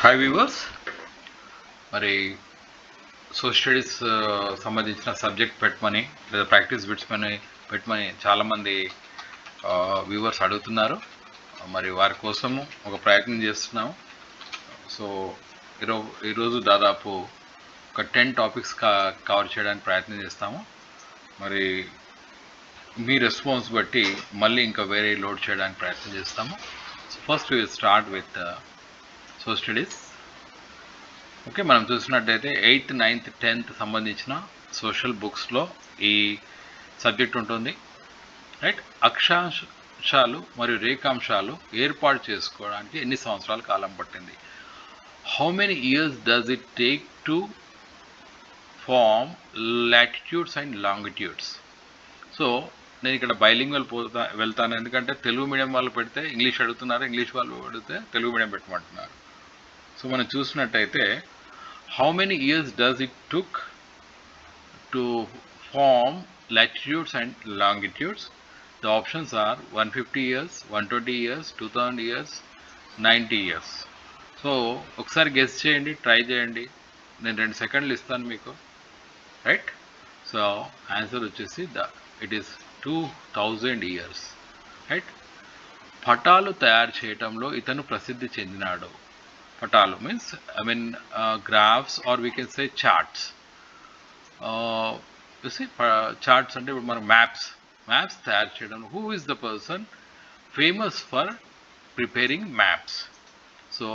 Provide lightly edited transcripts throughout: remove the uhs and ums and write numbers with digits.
Hi viewers. మరి social studies సంబంధించిన subject పెట్టమని లేదా ప్రాక్టీస్ బిట్స్ పెట్టమని చాలామంది వ్యూవర్స్ అడుగుతున్నారు. మరి వారి కోసము ఒక ప్రయత్నం చేస్తున్నాము. సో ఈరోజు దాదాపు ఒక 10 టాపిక్స్ కవర్ చేయడానికి ప్రయత్నం చేస్తాము. మరి మీ రెస్పాన్స్ బట్టి మళ్ళీ ఇంకా వేరే లోడ్ చేయడానికి ప్రయత్నం చేస్తాము. So first we start with social studies. Okay, మనం చూసినట్టయితే 8th, 9th, 10th సంబంధించిన సోషల్ బుక్స్లో ఈ సబ్జెక్ట్ ఉంటుంది. రైట్, అక్షాంశాలు మరియు రేఖాంశాలు ఏర్పాటు చేసుకోవడానికి ఎన్ని సంవత్సరాల కాలం పట్టింది? How many years does it take to form latitudes and longitudes? So నేను ఇక్కడ బైలింగ్వల్ వెళ్తాను, ఎందుకంటే తెలుగు మీడియం వాళ్ళు పెడితే ఇంగ్లీష్ అడుగుతున్నారు, ఇంగ్లీష్ వాళ్ళు పెడితే తెలుగు మీడియం పెట్టమంటున్నారు. సో మనం చూసినట్టయితే how many years does it took to form latitudes and longitudes? The options are 150 years, 120 years, 2000 years, 90 years. So ఒకసారి గెస్ చేయండి, ట్రై చేయండి. నేను 2 సెకండ్లు ఇస్తాను మీకు. రైట్, సో ఆన్సర్ వచ్చేసి ఇట్ ఈస్ 2000 years. రైట్, పటాలు తయారు చేయటంలో ఇతను ప్రసిద్ధి చెందినాడు. పటాలు means graphs, or we can say charts. You see, charts అంటే ఇప్పుడు మనం మ్యాప్స్ తయారు చేయడం. Who is the person famous for preparing maps? So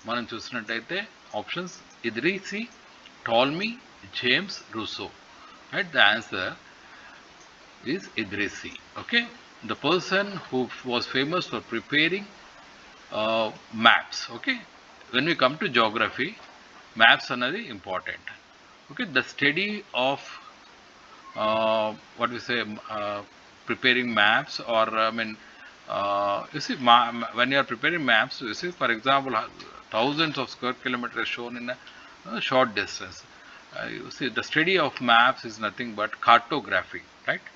మనం చూసినట్టయితే options Idrisi, Ptolemy, James Rousseau. Right, the answer is Idrisi. Okay, the person who was famous for preparing maps. Okay, when we come to geography, maps another important. Okay, the study of what we say preparing maps, or you see, when you are preparing maps, you see, for example, thousands of square kilometers shown in a short distance. You see, the study of maps is nothing but cartography, right?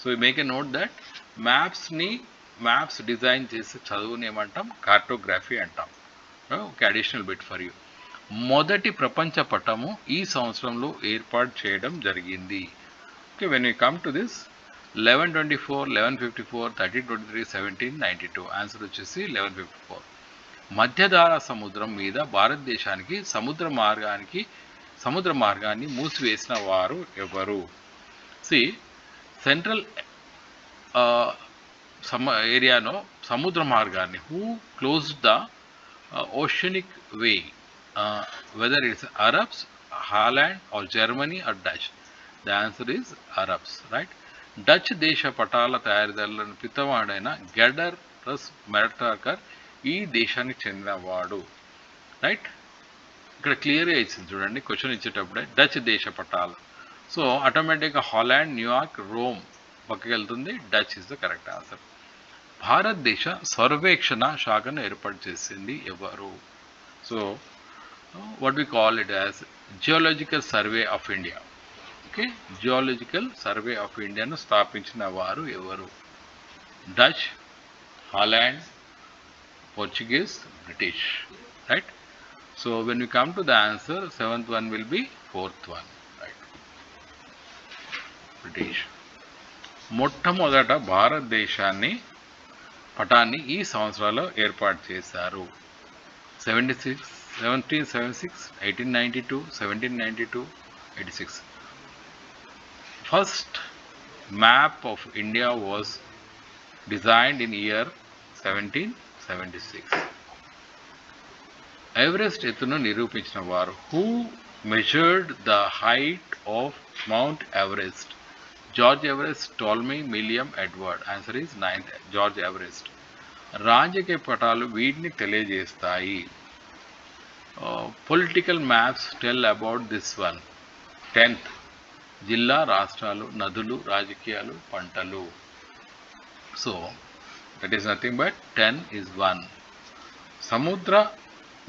So we make a note that maps design చేసే చదువుని ఏమంటాం? Cartography అంటాం. Okay, additional bit for you. మొదటి ప్రపంచ పటము ఈ సంవత్సరంలో ఏర్పాటు చేయడం జరిగింది. Okay, when you come to this 1124, 1154, 1323, 1792. Answer వచ్చేసి 1154. మధ్యధారా సముద్రం మీద భారతదేశానికి సముద్ర మార్గాన్ని మూసివేసిన వారు ఎవరు? సి, సెంట్రల్ ఏరియాలో సముద్ర మార్గాన్ని, who close the oceanic way, whether it's Arabs, Holland, or Germany, or Dutch? The answer is Arabs. Right, Dutch దేశ పటాల తయారీదారులను పితవాడైన గెడరస్ మెర్టాకర్ ఈ దేశానికి చెందినవాడు. రైట్, ఇక్కడ క్లియర్గా ఇచ్చింది చూడండి, క్వశ్చన్ ఇచ్చేటప్పుడే డచ్ దేశ పటాలు. సో ఆటోమేటిక్గా హాలాండ్, న్యూయార్క్, రోమ్ పక్కకి వెళ్తుంది. Dutch is the correct answer. భారతదేశ సర్వేక్షణ శాఖను ఏర్పాటు చేసింది ఎవరు? So what we call it as geological survey of India. Okay, geological survey of ఇండియాను స్థాపించిన వారు ఎవరు? Dutch, Holland, Portuguese, British. Right, so when we come to the answer, 7th one will be 4th one. Right, British. మొట్టమొదట భారతదేశాన్ని పటాన్ని ఈ సంవత్సరాల్లో ఏర్పాటు చేశారు. 1776, 1892, 1792, 86. First map of India was designed in year 1776. Everest ఎత్తును నిరూపించిన వారు? Who measured the height of Mount Everest? George Everest, Ptolemy, William Edward. Answer is 9th, George Everest. రాజకీయ పటాలు వీటిని తెలియజేస్తాయి. Political maps tell about this one. 10th, జిల్లా, రాష్ట్రాలు, నదులు, రాజకీయాలు, పంటలు. So that is nothing but 10 is 1. సముద్ర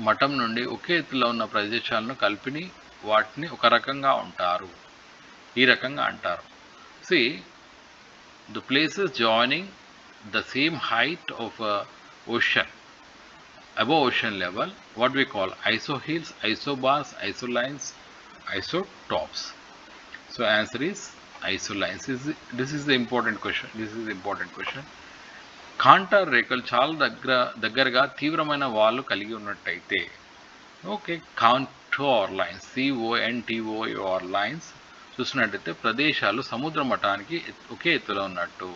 మఠం నుండి ఒకే ఎత్తులో ఉన్న ప్రదేశాలను కలిపిని వాటిని ఒక రకంగా ఉంటారు, ఈ రకంగా అంటారు. See, the places joining the same height of a ocean above ocean level, what we call isohills, isobars, isolines, isotops. So answer is isolines. This is the important question. కాంటార్ రేఖలు చాలా దగ్గరగా తీవ్రమైన వాళ్ళు కలిగి ఉన్నట్టయితే, okay, contour lines, CONTOR lines చూసినట్టయితే ప్రదేశాలు సముద్ర మట్టానికి ఒకే ఎత్తులో ఉన్నట్టు.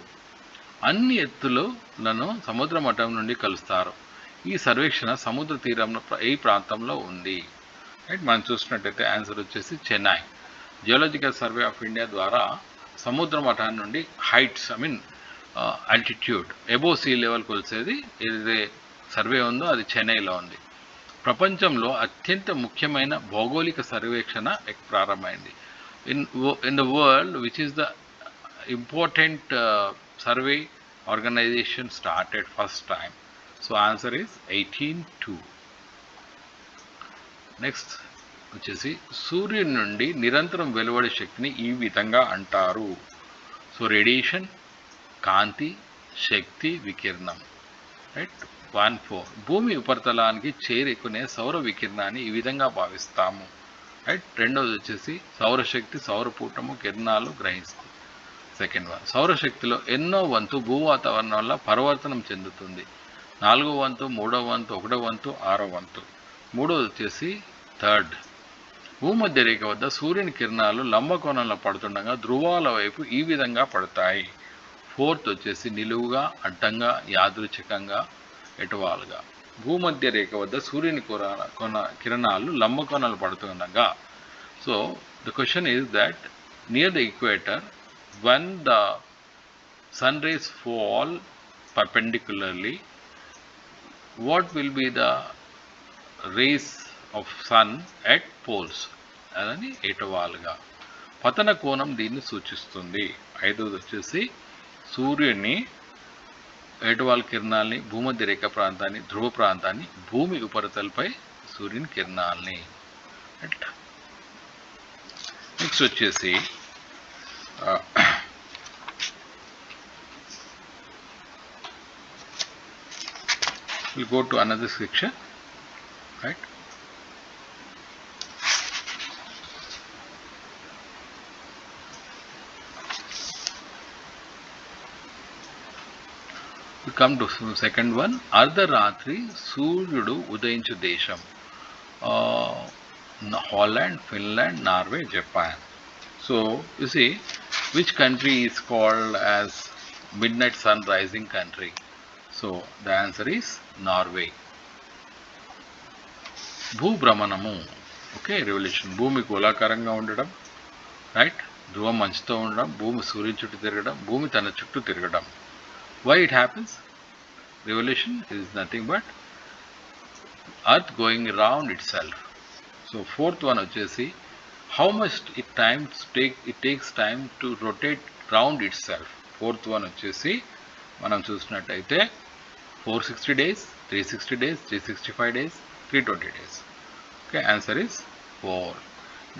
అన్ని ఎత్తులను సముద్ర మట్టం నుండి కలుస్తారు. ఈ సర్వేక్షణ సముద్ర తీరంలో ఈ ప్రాంతంలో ఉంది. రైట్, మనం చూసినట్టయితే ఆన్సర్ వచ్చేసి Chennai. Geological survey of India ద్వారా సముద్ర మఠాన్ని నుండి heights, altitude above sea level కొలిసేది ఏదైతే సర్వే ఉందో అది చెన్నైలో ఉంది. ప్రపంచంలో అత్యంత ముఖ్యమైన భౌగోళిక సర్వేక్షణ ప్రారంభమైంది. In the world which is the important survey organisation started first time. So answer is 1802. Next వచ్చేసి సూర్యుడి నుండి నిరంతరం వెలువడే శక్తిని ఈ విధంగా అంటారు. సో రేడియేషన్, కాంతి, శక్తి, వికిరణం. రైట్, 14. భూమి ఉపరితలానికి చేరుకునే సౌర వికిరణాన్ని ఈ విధంగా భావిస్తాము. రైట్, రెండవది వచ్చేసి సౌరశక్తి సౌరపూటము కిరణాలు గ్రహిస్తుంది. సెకండ్ వన్, సౌరశక్తిలో ఎన్నో వంతు భూ వాతావరణం వల్ల పరివర్తనం చెందుతుంది. 4వ వంతు, 3వ వంతు, 1వ వంతు, 6వ వంతు. మూడవది వచ్చేసి థర్డ్, భూమధ్య రేఖ వద్ద సూర్యుని కిరణాలు లంబకోణంలో పడుతుండగా ధ్రువాల వైపు ఈ విధంగా పడతాయి. ఫోర్త్ వచ్చేసి నిలువుగా, అడ్డంగా, యాదృచ్ఛికంగా, ఎటువాలుగా. భూమధ్య రేఖ వద్ద సూర్యుని కిరణాలు లంబకోణాలు పడుతుండగా, so the question is that near the equator when the sun rays fall perpendicularly, what will be the rays of sun at poles? అదని ఎటువాలుగా. పతన కోణం దీన్ని సూచిస్తుంది. ఐదవది వచ్చేసి సూర్యుని ఏటువాల కిరణాలని, భూమధ్య రేఖ ప్రాంతాన్ని, ధ్రువ ప్రాంతాన్ని, భూమి ఉపరితలపై సూర్యుని కిరణాలని. నెక్స్ట్ వచ్చేసి we'll go to another section, right? We come to second one, అర్ధరాత్రి సూర్యుడు ఉదయించు దేశం. Holland, Finland, Norway, Japan. So you see, which country is called as midnight sun rising country? So the answer is Norway. భూభ్రమణము, okay, revolution. భూమి గోళాకారంగా ఉండడం, right, ధ్రువం మంచుతో ఉండడం, భూమి సూర్యుని చుట్టూ తిరగడం, భూమి తన చుట్టూ తిరగడం. Why it happens? Revolution is nothing but earth going around itself. So fourth one వచ్చేసి how much it takes time to rotate round itself. Fourth one వచ్చేసి మనం చూసినట్టయితే 460 days, 360 days, 365 days, 320 days. Okay, answer is 4.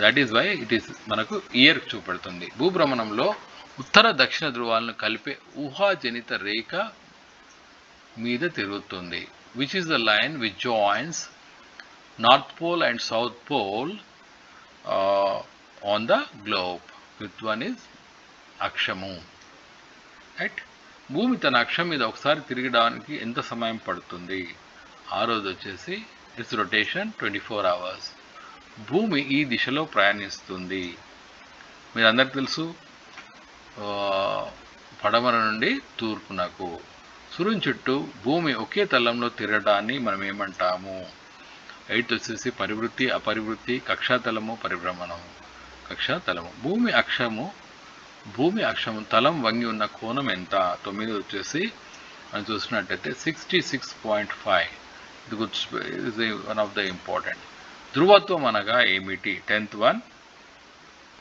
That is why it is మనకు year చూపెడుతుంది. భూభ్రమణంలో ఉత్తర దక్షిణ ధ్రువాలను కలిపే ఊహాజనిత రేఖ మీద తిరుగుతుంది. Which is the line which joins north pole and south pole on the globe. Fifth one is అక్షము. రైట్, భూమి తన అక్షం మీద ఒకసారి తిరగడానికి ఎంత సమయం పడుతుంది? ఆరోది వచ్చేసి ఇట్స్ రొటేషన్ 24 hours. భూమి ఈ దిశలో ప్రయాణిస్తుంది. మీరు అందరికి తెలుసు, పడమర నుండి తూర్పునకు. సూర్యుని చుట్టూ భూమి ఒకే తలంలో తిరగడాన్ని మనం ఏమంటాము? 8th వచ్చేసి పరివృత్తి, అపరివృత్తి, కక్షాతలము, పరిభ్రమణము. కక్షాతలము. భూమి అక్షము తలం వంగి ఉన్న కోణం ఎంత? 9th వచ్చేసి మనం చూసినట్టయితే 66.5. ఇది వన్ ఆఫ్ ద ఇంపార్టెంట్. ధ్రువత్వం అనగా ఏమిటి? 10th వన్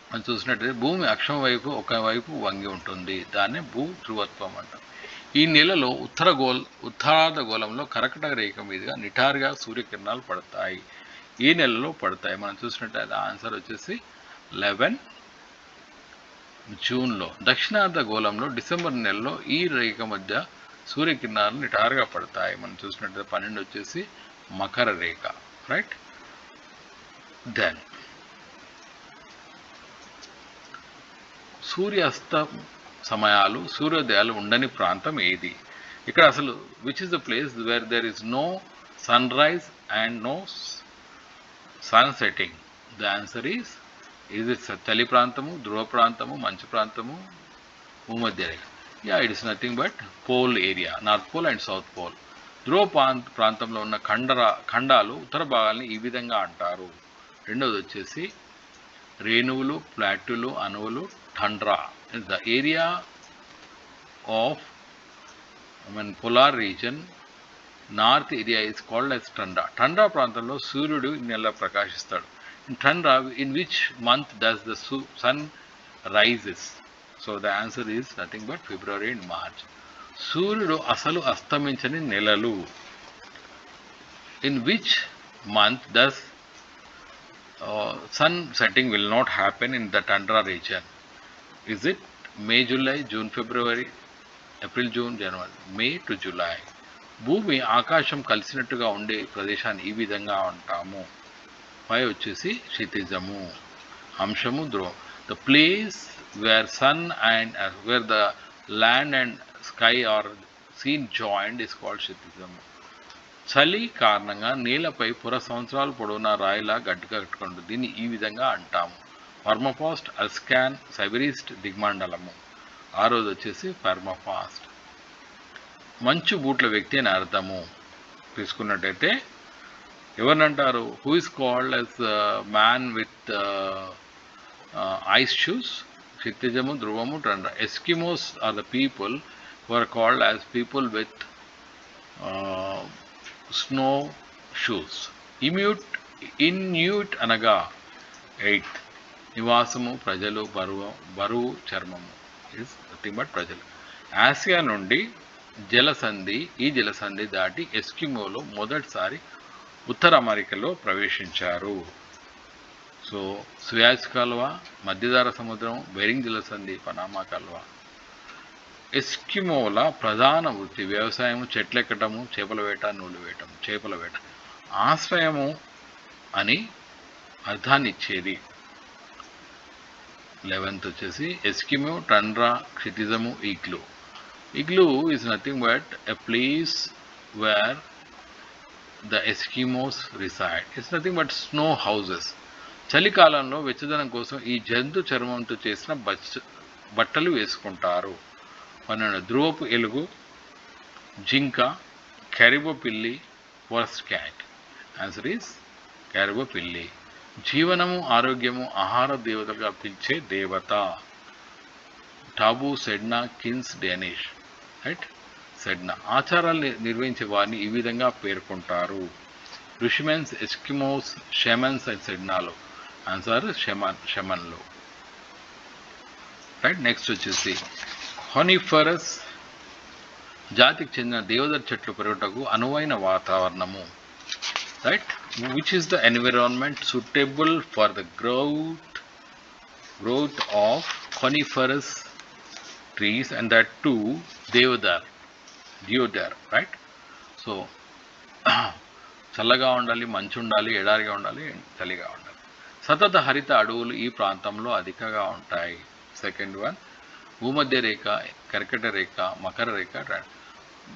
మనం చూసినట్టయితే భూమి అక్షం వైపు ఒకవైపు వంగి ఉంటుంది, దాన్నే భూ ధ్రువత్వం అంటాం. ఈ నెలలో ఉత్తరార్ధ గోళంలో కర్కటక రేఖ మీదుగా నిటారుగా సూర్యకిరణాలు పడతాయి. ఈ నెలలో పడతాయి. మనం చూసినట్టయితే ఆన్సర్ వచ్చేసి 11 జూన్లో. దక్షిణార్ధ గోళంలో డిసెంబర్ నెలలో ఈ రేఖ మధ్య సూర్యకిరణాలు నిటారుగా పడతాయి. మనం చూసినట్టయితే 12 వచ్చేసి మకర రేఖ, రైట్. దెన్ సూర్యాస్త సమయాలు, సూర్యోదయాలు ఉండని ప్రాంతం ఏది? ఇక్కడ అసలు which is the place where there is no sunrise and no sun setting? The answer is it చలి ప్రాంతము, ధ్రువ ప్రాంతము, మంచు ప్రాంతము, భూమధ్య రేఖ. Yeah, it is nothing but pole area, north pole and south pole. ధ్రువ ప్రాంతంలో ఉన్న ఖండాలు ఉత్తర భాగాల్ని ఈ విధంగా అంటారు. రెండవది వచ్చేసి రేణువులు, ప్లాట్యూలు, అణువులు, tundra. The area of polar region, north area is called as tundra. Tundra ప్రాంతంలో సూర్యుడు నెల ప్రకాశిస్తాడు. In tundra, in which month does the sun rises? So the answer is nothing but February and March. సూర్యుడు అసలు అస్తమించని నెలలు. In which month does sun setting will not happen in the tundra region? Is it May, July, June, February, April, June, January? May to July. భూమి ఆకాశం కలిసినట్టుగా ఉండే ప్రదేశాన్ని ఈ విధంగా అంటాము. పై వచ్చేసి క్షితిజము, అంశము, ధ్రువం. The place where sun and where the land and sky are seen joint is called క్షితిజము. చలి కారణంగా నేలపై సంవత్సరాల పొడవునా రాయిలా గట్టుకట్టుకుంటుంది. దీన్ని ఈ విధంగా అంటాము. పర్మఫాస్ట్, అల్స్కాన్, సైబరీస్ట్, దిగ్మండలము. ఆరోది వచ్చేసి పర్మఫాస్ట్. మంచు బూట్ల వ్యక్తి అని అర్థము తీసుకున్నట్టయితే ఎవరినంటారు? Who is called as man with ice shoes? క్షితిజము, ధ్రువము, tundra. Eskimos are the people who are called as people with snow shoes. Inuit అనగా 8. నివాసము, ప్రజలు, బరువు, చర్మము. ఇస్ నథింగ్ బట్ ప్రజలు. ఆసియా నుండి జలసంధి, ఈ జలసంధి దాటి ఎస్కిమోలో మొదటిసారి ఉత్తర అమెరికాలో ప్రవేశించారు. సో సుయాజ్ కాలువ, మధ్యధరా సముద్రం, బెరింగ్ జలసంధి, పనామా కాలువ. ఎస్కిమోల ప్రధాన వృత్తి వ్యవసాయము, చెట్లెక్కటము, చేపల వేట, నూలు వేయటం. చేపల వేట. ఆశ్రయము అని అర్థాన్ని ఇచ్చేది. 11th వచ్చేసి ఎస్కిమో, టండ్రా, క్షితిజము, igloo. Igloo is nothing but a place where the Eskimos reside. It's nothing but snow houses. చలికాలంలో వెచ్చదనం కోసం ఈ జంతు చర్మంతో చేసిన బట్టలు వేసుకుంటారు. 12. ధ్రువపు ఎలుగు, జింక, క్యారిబో పిల్లి, forest cat. Answer is caribou పిల్లి. జీవనము, ఆరోగ్యము, ఆహార దేవతగా పిలిచే దేవత. Tabu, Sedna, Kins, Danish. Right, Sedna. ఆచారాలు నిర్వహించే వారిని ఈ విధంగా పేర్కొంటారు. ఋషిమెన్స్, ఎస్కిమోస్, షెమన్స్ అండ్ సెడ్నాలు. ఆన్సర్ షెమన్లు. రైట్. నెక్స్ట్ వచ్చేసి కానిఫరస్ జాతికి చెందిన దేవదారు చెట్లు పెరుగుటకు అనువైన వాతావరణము. Right. Which is the environment suitable for the growth of coniferous trees, and that too deodar, right? So చల్లగా ఉండాలి, మంచు ఉండాలి, ఎడారిగా ఉండాలి, చలిగా ఉండాలి. సతత హరిత అడవులు ఈ ప్రాంతంలో అధికంగా ఉంటాయి. సెకండ్ వన్ భూమధ్య రేఖ, కర్కట రేఖ, మకర రేఖ.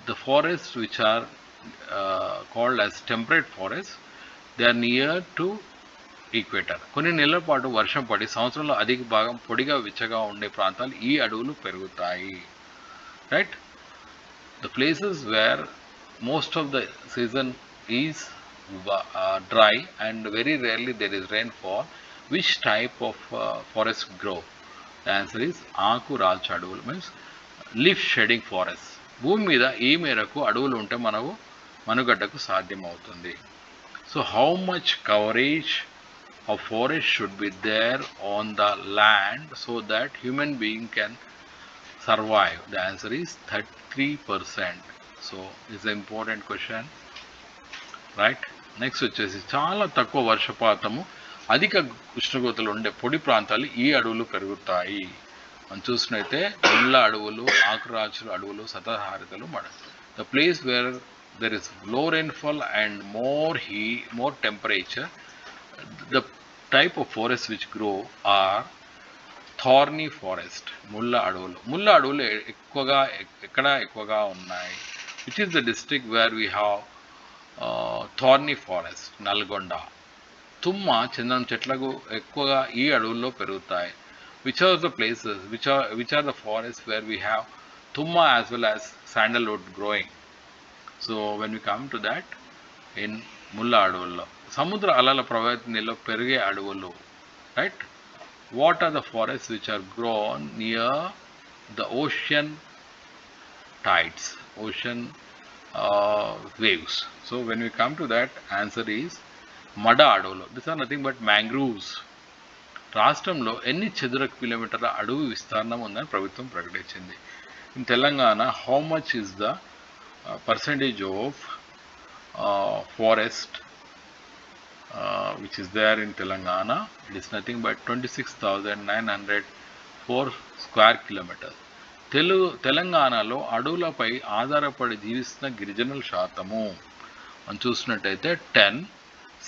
The forest which are called as temperate forest, they are near to equator. కొన్ని నెలల పాటు వర్షం పడి సంవత్సరంలో అధిక భాగం పొడిగా విచ్చగా ఉండే ప్రాంతాలు ఈ అడవులు పెరుగుతాయి. Right. The places where most of the season is dry and very rarely there is rainfall. Which type of forest grow? The answer is ఆకు రాల్చు అడవులు, మీన్స్ లీఫ్ షెడింగ్ ఫారెస్ట్. భూమి మీద ఈ మేరకు అడవులు ఉంటే మనకు మనుగడ్డకు సాధ్యమవుతుంది. So how much coverage of forest should be there on the land so that human being can survive? The answer is 33%. So it's an important question, right? Next వచ్చేసి చాలా తక్కువ వర్షపాతము, అధిక ఉష్ణోగ్రతలు ఉండే పొడి ప్రాంతాలు ఈ అడవులు పెరుగుతాయి. మనం చూసినైతే ముళ్ళ అడవులు, ఆకురాచుల అడవులు, సతహారితలు. The place where there is low rainfall and more temperature, the type of forests which grow are thorny forest, ముళ్ళ అడవులు ఎక్కువగా ఎక్కువగా ఉన్నాయి. Which is the district where we have thorny forest? Nalgonda. తుమ్మ, చందనం చెట్లకు ఎక్కువగా ఈ అడవుల్లో పెరుగుతాయి. Which are the places which are the forest where we have tumma as well as sandalwood growing? So when we come to that, in ముళ్ళ అడవుల్లో, సముద్ర అలల ప్రవర్తనలో పెరిగే అడవులు, right? What are the forests which are grown near the ocean tides, ocean waves? So when we come to that, answer is mada aduvulu. These are nothing but mangroves. రాష్ట్రంలో ఎన్ని చదరపు కిలోమీటర్ల అడవి విస్తీర్ణం ఉందని ప్రభుత్వం ప్రకటించింది. In Telangana, how much is the percentage of forest which is there in Telangana? It is nothing but 26,904 square kilometers. తెలంగాణలో అడవులపై ఆధారపడి జీవిస్తున్న గిరిజనుల శాతము మనం చూసినట్టయితే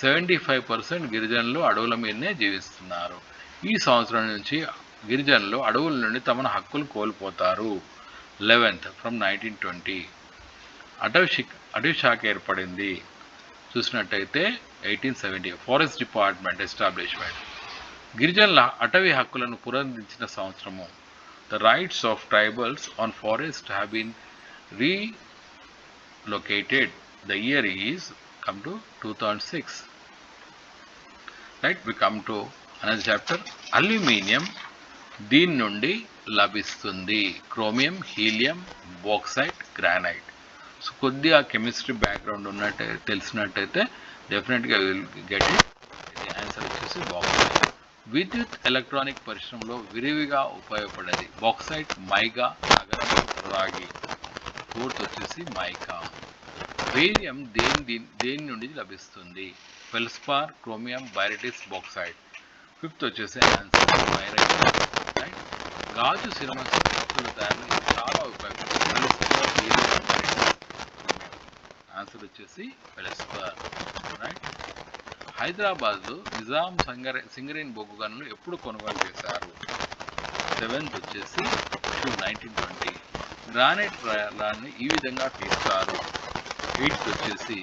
75% గిరిజనులు అడవుల మీదనే జీవిస్తున్నారు. ఈ సంవత్సరం నుంచి గిరిజనులు అడవుల నుండి తమ హక్కులు కోల్పోతారు. 11th from 1920 అటవీ శాఖ ఏర్పడింది. చూసినట్టయితే 1870 ఫారెస్ట్ డిపార్ట్మెంట్ ఎస్టాబ్లిష్మెంట్. గిరిజనుల అటవీ హక్కులను పునరుద్ధరించిన సంవత్సరము. The rights of tribals on forest have been relocated. The year is come to 2006. Right, we come to another chapter. Aluminium దీని నుండి లభిస్తుంది. Chromium, helium, bauxite, granite. So కొద్దిగా కెమిస్ట్రీ బ్యాక్గ్రౌండ్ తెలిసినట్టయితే డెఫినెట్గా విల్ గెట్ ఇట్. ఇది answer వచ్చేసి bauxite. విద్యుత్ electronic పరిశ్రమలో విరివిగా ఉపయోగపడేది. బాక్సైట్, మైగా, నగరం, రాగి. ఫోర్త్ వచ్చేసి మైకా. బేరియం దేని నుండి లభిస్తుంది? Feldspar, chromium, barytes, bauxite. Fifth వచ్చేసి ఆన్సర్ బైరైట్. రైట్. గాజు సిరమస్ వస్తువుల తయారు చాలా ఉపయోగపడుతుంది. ఆన్సర్ వచ్చేసి ఫెల్స్పార్. రైట్. హైదరాబాద్లో నిజాం సింగరేణి బొగ్గు గనులు ఎప్పుడు కొనుగోలు చేశారు? 7th వచ్చేసి 1920. గ్రానైట్ రాళ్ళని ఈ విధంగా తీస్తారు. 8th వచ్చేసి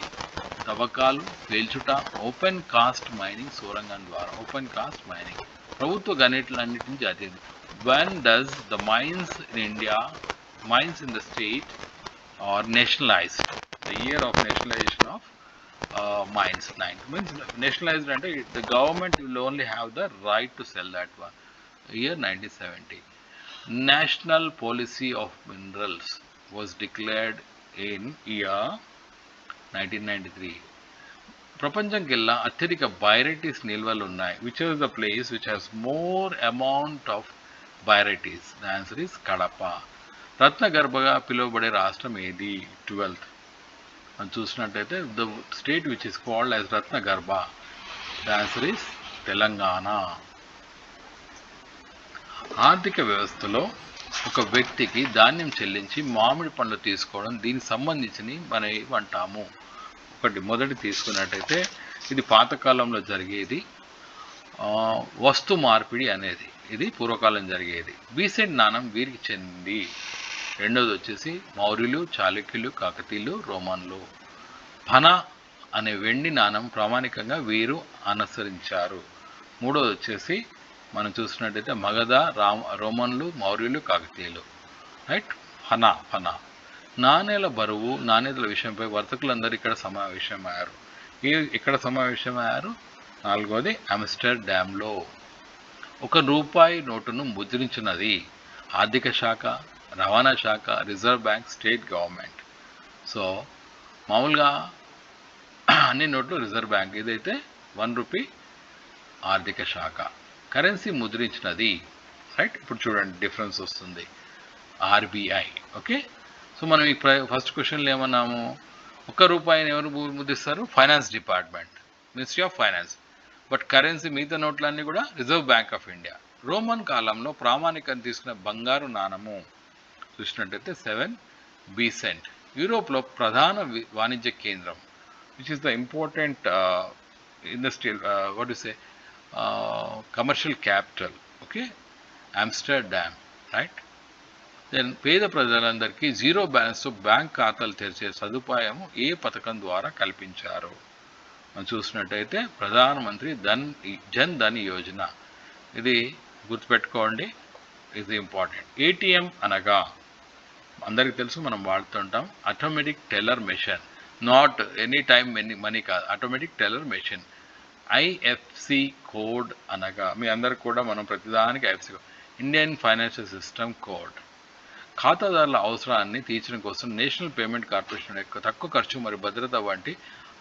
తవ్వకాలు, పేల్చుట, ఓపెన్ కాస్ట్ మైనింగ్, సోరంగం ద్వారా. ఓపెన్ కాస్ట్ మైనింగ్ ప్రభుత్వ గనులన్నింటినీ జాతీయ. When does the mines in the state are nationalized? The year of nationalization of mines. 9 means nationalized అంటే the government will only have the right to sell that one. Year 1970. National Policy of Minerals was declared in year 1993. ప్రపంచంకెల్లా అత్యధిక barytes నిల్వలు ఉన్నాయి. Which is the place which has more amount of barytes? The answer is Kadapa. రత్నగర్భగా పిలువబడే రాష్ట్రం ఏది? 12th. మనం చూసినట్టయితే the state which is called as Ratnagarbha. The answer is Telangana. ఆర్థిక వ్యవస్థలో ఒక వ్యక్తికి ధాన్యం చెల్లించి మామిడి పండ్లు తీసుకోవడం దీనికి సంబంధించి మనం ఏమంటాము? మొదటి తీసుకున్నట్టయితే ఇది పాతకాలంలో జరిగేది. వస్తు మార్పిడి అనేది ఇది పూర్వకాలం జరిగేది. బీసెంట్ నాణం వీరికి చెందింది. రెండోది వచ్చేసి మౌర్యులు, చాళుక్యులు, కాకతీయులు, రోమన్లు. ఫనా అనే వెండి నాణం ప్రామాణికంగా వీరు అనుసరించారు. మూడోది వచ్చేసి మనం చూసినట్టయితే మగధ, రోమన్లు, మౌర్యులు, కాకతీయులు. రైట్. ఫనా. నాణేల బరువు, నాణ్యతల విషయంపై వర్తకులందరూ ఇక్కడ సమావేశమయ్యారు. నాలుగోది ఆమ్స్టర్డామ్లో. ₹1 నోటును ముద్రించినది ఆర్థిక శాఖ, రవాణా శాఖ, reserve bank, state government. So మామూలుగా అన్ని నోట్లు రిజర్వ్ బ్యాంక్, ఇదైతే ₹1 ఆర్థిక శాఖ. కరెన్సీ ముద్రించినది. రైట్. ఇప్పుడు చూడండి డిఫరెన్స్ వస్తుంది. ఆర్బీఐ. ఓకే. సో మనం ఈ ఫస్ట్ క్వశ్చన్లో ఏమన్నాము? ₹1 ఎవరు ముద్రిస్తారు? Finance department, ministry of finance. But currency మిగతా నోట్లన్నీ కూడా reserve bank of India. Roman కాలంలో ప్రామాణికం తీసుకున్న బంగారు నాణము చూసినట్టయితే 7 బీసెంట్. యూరోప్లో ప్రధాన వాణిజ్య కేంద్రం, which is the important industrial what you say commercial capital, okay, Amsterdam, right. Then పేద ప్రజలందరికీ జీరో బ్యాలెన్స్తో బ్యాంక్ ఖాతాలు తెరిచే సదుపాయం ఏ పథకం ద్వారా కల్పించారు? మనం చూసినట్టయితే ప్రధానమంత్రి జన్ ధన్ యోజన. ఇది గుర్తుపెట్టుకోండి, ఇది ఇంపార్టెంట్. ఏటీఎం అనగా అందరికీ తెలుసు, మనం వాడుతుంటాం. Automatic teller machine, not any time money కాదు, automatic teller machine. IFC code అనగా మీ అందరికి కూడా మనం ప్రతిదానికి IFC code, Indian financial system code. ఖాతాదారుల అవసరాన్ని తీర్చడం కోసం నేషనల్ పేమెంట్ కార్పొరేషన్ యొక్క తక్కువ ఖర్చు మరియు భద్రత వంటి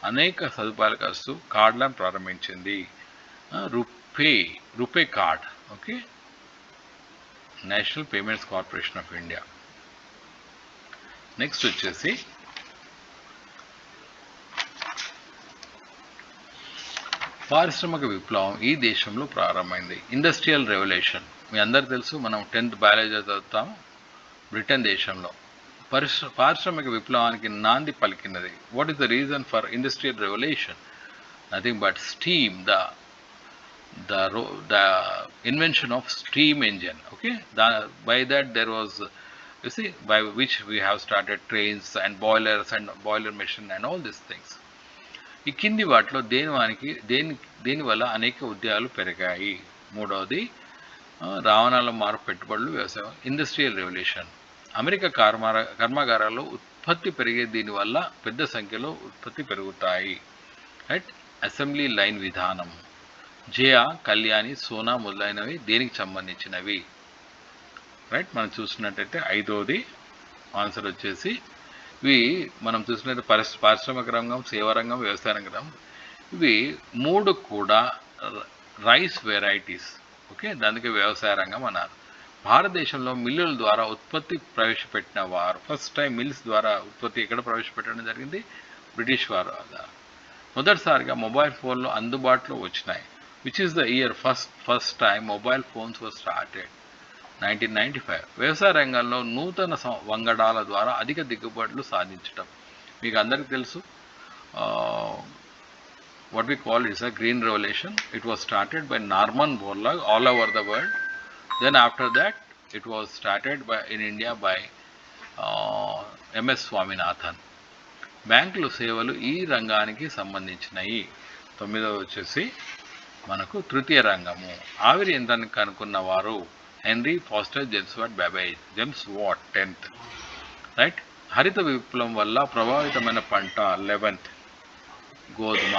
అనేక సదుపాయాల ఖర్చు కార్డులను ప్రారంభించింది. RuPay card, okay, national payments corporation of India. Next వచ్చేసి పారిశ్రామిక విప్లవం ఈ దేశంలో ప్రారంభమైంది. ఇండస్ట్రియల్ రెవల్యూషన్ మీ అందరికి తెలుసు, మనం 10th బయాలజీ చదువుతాం. బ్రిటన్ దేశంలో పారిశ్రామిక విప్లవానికి నాంది పలికినది. What is the reason for industrial revolution? Nothing but steam, the invention of steam engine, okay. By that there was, you see, by which we have started trains and boilers and boiler machine and all these things. ఈ కింది వాటిలో దేనివల్ల అనేక ఉద్యోగాలు పెరిగాయి? మూడవది రవాణాల మార్పు, పెట్టుబడులు, వ్యవసాయం. ఇండస్ట్రియల్ రెవల్యూషన్, అమెరికా కర్మాగారాల్లో ఉత్పత్తి పెరిగే దీనివల్ల పెద్ద సంఖ్యలో ఉత్పత్తి పెరుగుతాయి, రైట్. అసెంబ్లీ లైన్ విధానం, జయా, కళ్యాణి, సోనా మొదలైనవి దేనికి సంబంధించినవి, రైట్. మనం చూసినట్టయితే ఐదవది ఆన్సర్ వచ్చేసి ఇవి మనం చూసినట్టు పారిశ్రామిక రంగం, సేవా రంగం, వ్యవసాయ రంగం. ఇవి మూడు కూడా రైస్ వెరైటీస్, ఓకే, దానికి వ్యవసాయ రంగం అన్నారు. భారతదేశంలో మిల్లుల ద్వారా ఉత్పత్తి ప్రవేశపెట్టిన వారు, ఫస్ట్ టైం మిల్స్ ద్వారా ఉత్పత్తి ఎక్కడ ప్రవేశపెట్టడం జరిగింది? బ్రిటిష్ వారు. మొదటిసారిగా మొబైల్ ఫోన్లు అందుబాటులో వచ్చినాయి. Which is the year first time mobile phones were started? 1995. వ్యవసాయ రంగంలో నూతన వంగడాల ద్వారా అధిక దిగుబడులు సాధించడం. మీకు అందరికీ తెలుసు, what we call is a green revolution. It was started by Norman Borlaug all over the world. Then after that it was started in India by MS Swaminathan. బ్యాంకులు సేవలు ఈ రంగానికి సంబంధించినవి. తొమ్మిదవ వచ్చేసి మనకు తృతీయ రంగము. ఆవిరి యంత్రాన్ని కనుక్కున్న వారు Henry Foster James Watt 10th, right. హరిత విప్లవం వల్ల ప్రభావితమైన పంట 11th, గోధుమ,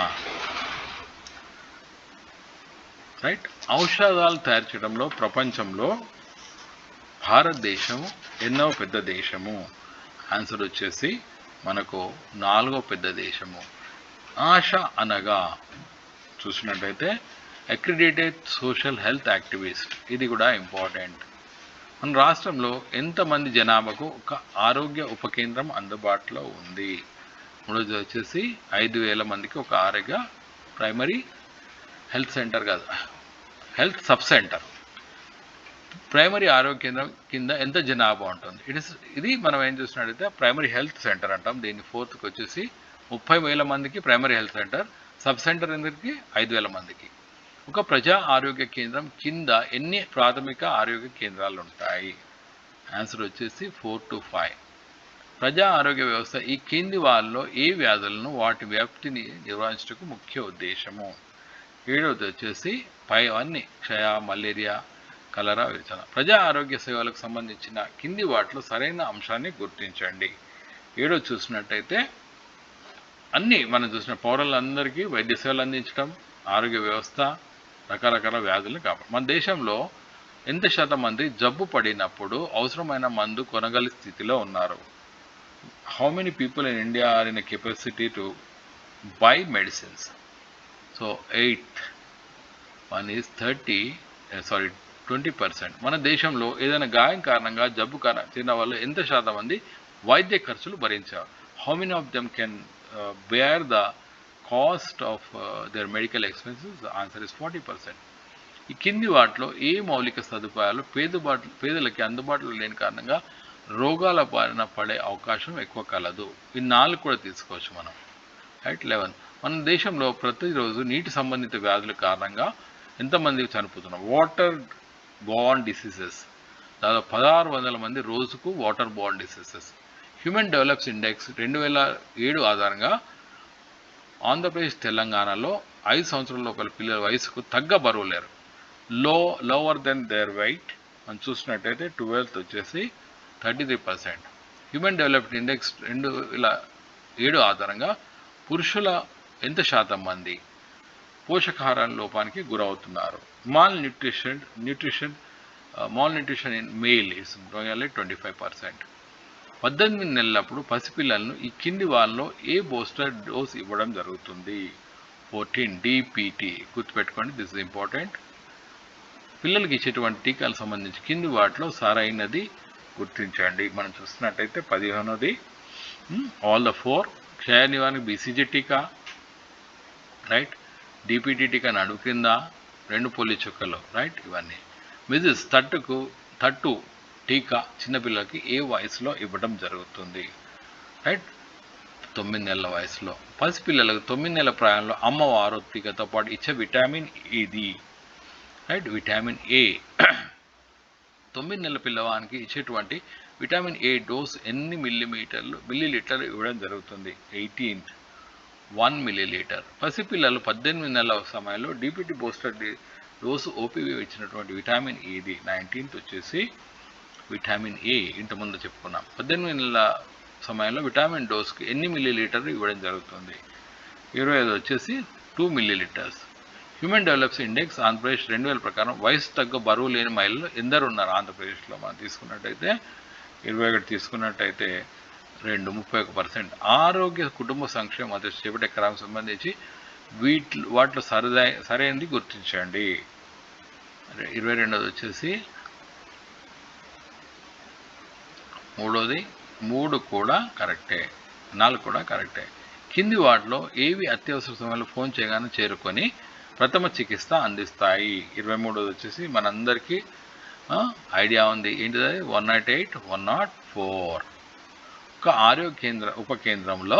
రైట్. ఔషధాలు తయారు చేయడంలో ప్రపంచంలో భారతదేశం ఎన్నో పెద్ద దేశము? ఆన్సర్ వచ్చేసి మనకు 4వ పెద్ద దేశము. ఆశ అనగా చూసినట్టయితే అక్రిడిటెడ్ సోషల్ హెల్త్ యాక్టివిస్ట్. ఇది కూడా ఇంపార్టెంట్. మన రాష్ట్రంలో ఎంతమంది జనాభాకు ఒక ఆరోగ్య ఉప కేంద్రం అందుబాటులో ఉంది? మూడోది వచ్చేసి 5,000 మందికి ఒక ఆరోగ్య ప్రైమరీ హెల్త్ సెంటర్ కాదు, హెల్త్ సబ్ సెంటర్. ప్రైమరీ ఆరోగ్య కేంద్రం కింద ఎంత జనాభా ఉంటుంది? ఇది మనం ఏం చూసినట్టయితే ప్రైమరీ హెల్త్ సెంటర్ అంటాం. దీన్ని 4th వచ్చేసి 30,000 మందికి primary health centre, sub centre ఎందుకు 5,000 మందికి. ఒక ప్రజా ఆరోగ్య కేంద్రం కింద ఎన్ని ప్రాథమిక ఆరోగ్య కేంద్రాలు ఉంటాయి? ఆన్సర్ వచ్చేసి 4 to 5. ప్రజా ఆరోగ్య వ్యవస్థ ఈ కింది వాళ్ళలో ఏ వ్యాధులను వాటి వ్యాప్తిని నిర్వహించడానికి ముఖ్య ఉద్దేశము? 7వది వచ్చేసి పైవన్నీ క్షయ, మలేరియా, కలరా, విరచన. ప్రజా ఆరోగ్య సేవలకు సంబంధించిన కింది వాటిలో సరైన అంశాన్ని గుర్తించండి. 7వ చూసినట్టయితే అన్నీ మనం చూసిన పౌరులందరికీ వైద్య సేవలు అందించడం, ఆరోగ్య వ్యవస్థ, రకరకాల వ్యాధులను కాపాడు. మన దేశంలో ఎంత శాతం మంది జబ్బు పడినప్పుడు అవసరమైన మందు కొనగల స్థితిలో ఉన్నారు? How many people in India are in a capacity to buy medicines? So 8th one is 20%. మన దేశంలో ఏదైనా గాయం కారణంగా జబ్బు తిన్న వాళ్ళు ఎంత శాతం మంది వైద్య ఖర్చులు భరించారు? How many of them can bear the cost of their medical expenses? The answer is 40%. ఈ కింది వాటిలో ఏ మౌలిక సదుపాయాలు పేదలకి అందుబాటులో లేని కారణంగా రోగాల బారిన పడే అవకాశం ఎక్కువ కలదు. ఈ 4 కూడా తీసుకోవచ్చు మనం. రైట్. 11 మన దేశంలో ప్రతిరోజు నీటి సంబంధిత వ్యాధుల కారణంగా ఎంతమంది చనిపోతున్నారు? వాటర్ బోర్న్ డిసీజెస్ దాదాపు 1600 మంది రోజుకు water borne diseases. Human develops index 2007 ఆధారంగా ఆంధ్రప్రదేశ్ తెలంగాణలో 5 సంవత్సరాల లోపల పిల్లల వయసుకు తగ్గ బరువు లేరు. లోవర్ దెన్ దేర్ వెయిట్ మనం చూసినట్టయితే 12th వచ్చేసి 33%. హ్యూమన్ డెవలప్డ్ ఇండెక్స్ 2007 ఆధారంగా పురుషుల ఎంత శాతం మంది పోషకాహార లోపానికి గురవుతున్నారు? Mall nutrition in male is 25%. 18 నెలలప్పుడు పసిపిల్లలను ఈ కింది వాళ్ళలో ఏ బూస్టర్ డోస్ ఇవ్వడం జరుగుతుంది? 14 DPT. గుర్తుపెట్టుకోండి, దిస్ ఇస్ ఇంపార్టెంట్. పిల్లలకి ఇచ్చేటువంటి టీకాలకు సంబంధించి కింది వాటిలో సరైనది గుర్తించండి. మనం చూస్తున్నట్టయితే 15ది ఆల్ ద 4. క్షయ నివారణకు BCG టీకా, రైట్. DPT టీకా నడుము కింద, 2 పోలియో చుక్కలు, రైట్. ఇవన్నీ మిజిల్స్ తట్టు టీకా చిన్నపిల్లలకి ఏ వయసులో ఇవ్వడం జరుగుతుంది? రైట్, 9 నెలల వయసులో. పసిపిల్లలకు 9 నెలల ప్రాయంలో అమ్మవారు టీకాతో పాటు ఇచ్చే విటమిన్ ఇది, రైట్, విటమిన్ A. 9 నెలల పిల్లవానికి ఇచ్చేటువంటి విటమిన్ A డోస్ ఎన్ని మిల్లీలీటర్లు ఇవ్వడం జరుగుతుంది? 1 మిల్లీలీటర్. పసిపిల్లలు 18 నెలల సమయంలో DPT బూస్టర్ డోసు OPV ఇచ్చినటువంటి విటమిన్ ఏది? 19th వచ్చేసి విటమిన్ A. ఇంతకుముందు చెప్పుకున్నాం. 18 నెలల సమయంలో విటమిన్ డోస్కి ఎన్ని మిల్లీలీటర్లు ఇవ్వడం జరుగుతుంది? 25 వచ్చేసి 2 millilitres. Human develops index Andhra Pradesh 2000 ప్రకారం వయసు తగ్గ బరువు లేని మహిళలు ఎందరు ఉన్నారు ఆంధ్రప్రదేశ్లో? మనం తీసుకున్నట్టయితే 21 తీసుకున్నట్టయితే 31%. ఆరోగ్య కుటుంబ సంక్షేమ మంత్రి చేపట్టే క్రమం సంబంధించి వాటిలో సరైనది గుర్తించండి. 22వ వచ్చేసి 3ది 3 కూడా కరెక్టే, 4 కూడా కరెక్టే. కింది వాటిలో ఏవి అత్యవసర సమయంలో ఫోన్ చేయగానే చేరుకొని ప్రథమ చికిత్స అందిస్తాయి? 23ది వచ్చేసి మనందరికీ ఐడియా ఉంది, ఏంటిది? 108, 104. ఒక ఆరోగ్య ఉప కేంద్రంలో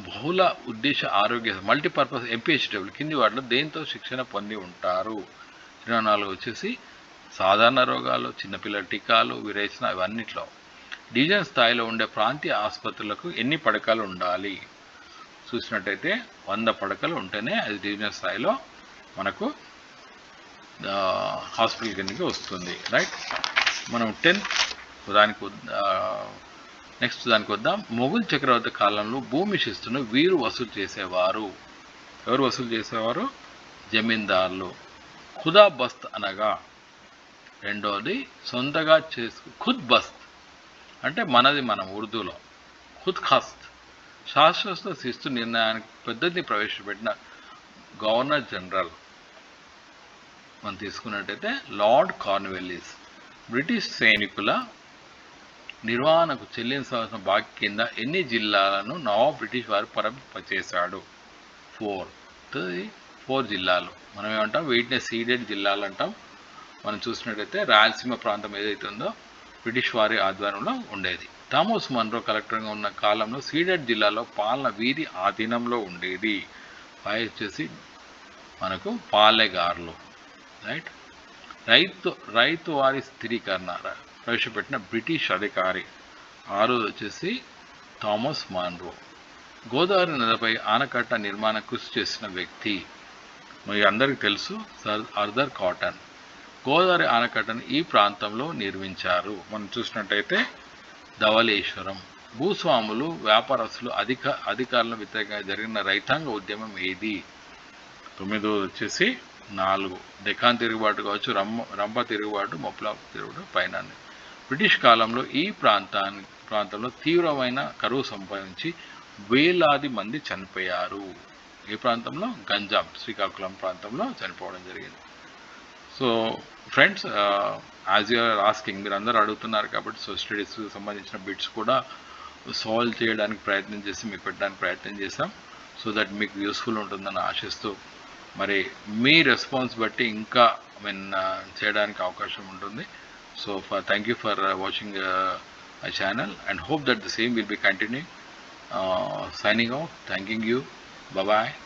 బహుళ ఉద్దేశ ఆరోగ్య మల్టీపర్పస్ MPHW కింది వాటిలో దేంతో శిక్షణ పొంది ఉంటారు? 24 వచ్చేసి సాధారణ రోగాలు, చిన్నపిల్లల టీకాలు, విరేచన, ఇవన్నిట్లో. డివిజన్ స్థాయిలో ఉండే ప్రాంతీయ ఆసుపత్రులకు ఎన్ని పడకలు ఉండాలి? చూసినట్టయితే 100 పడకలు ఉంటేనే అది డివిజన్ స్థాయిలో మనకు హాస్పిటల్ కిందకి వస్తుంది, రైట్. మనం 10th నెక్స్ట్ దానికి వద్దాం. మొఘల్ చక్రవర్తి కాలంలో భూమి శిస్తును వీరు వసూలు చేసేవారు. ఎవరు వసూలు చేసేవారు? జమీందారులు. ఖుదా బస్త్ అనగా, రెండోది సొంతగా ఖుద్ బస్త్ అంటే మనది, మనం ఉర్దూలో ఖుద్ ఖస్త్. శాశ్వత శిస్తు నిర్ణయానికి పద్ధతిని ప్రవేశపెట్టిన గవర్నర్ జనరల్ మనం తీసుకున్నట్టయితే లార్డ్ కార్న్వాలిస్. బ్రిటిష్ సైనికుల నిర్వహణకు చెల్లించాల్సిన బాకీ కింద ఎన్ని జిల్లాలను నవాబ్ బ్రిటిష్ వారు పరపచేశాడు? 4 జిల్లాలు. మనం ఏమంటాం? వీటిని సీడెడ్ జిల్లాలు అంటాం. మనం చూసినట్టయితే రాయలసీమ ప్రాంతం ఏదైతే ఉందో బ్రిటిష్ వారి ఆధ్వర్యంలో ఉండేది. థామస్ మన్రో కలెక్టర్గా ఉన్న కాలంలో సీడెడ్ జిల్లాలో పాలన వీరి ఆధీనంలో ఉండేది. 5 వచ్చేసి మనకు పాలెగార్లు, రైట్. రైతు వారి స్థిరీకరణ ప్రవేశపెట్టిన బ్రిటిష్ అధికారి. 6 వచ్చేసి థామస్ మన్రో. గోదావరి నదిపై ఆనకట్ట నిర్మాణ కృషి చేసిన వ్యక్తి మీ అందరికీ తెలుసు, సర్ ఆర్థర్ కాటన్. గోదావరి ఆనకట్టను ఈ ప్రాంతంలో నిర్మించారు. మనం చూసినట్టయితే ధవళేశ్వరం. భూస్వాములు, వ్యాపారస్తులు, అధికారుల వ్యతిరేకంగా జరిగిన రైతాంగ ఉద్యమం ఏది? 9 వచ్చేసి 4 డెకాన్ తిరుగుబాటు కావచ్చు, రంప తిరుగుబాటు, మొప్లా తిరుగుబాటు, పైన. బ్రిటిష్ కాలంలో ఈ ప్రాంతంలో తీవ్రమైన కరువు సంభవించి వేలాది మంది చనిపోయారు. ఏ ప్రాంతంలో? గంజాం, శ్రీకాకుళం ప్రాంతంలో చనిపోవడం జరిగింది. So friends, as you are asking, మీరు అందరూ అడుగుతున్నారు కాబట్టి సో స్టడీస్కి సంబంధించిన బిట్స్ కూడా సాల్వ్ చేయడానికి ప్రయత్నం చేసి మీకు పెట్టడానికి ప్రయత్నం చేశాం. సో దట్ మీకు యూస్ఫుల్ ఉంటుందని ఆశిస్తూ, మరి మీ రెస్పాన్స్ బట్టి ఇంకా చేయడానికి అవకాశం ఉంటుంది. So thank you for watching my channel, and hope that the same will be continuing. Signing out, thanking you. Bye bye.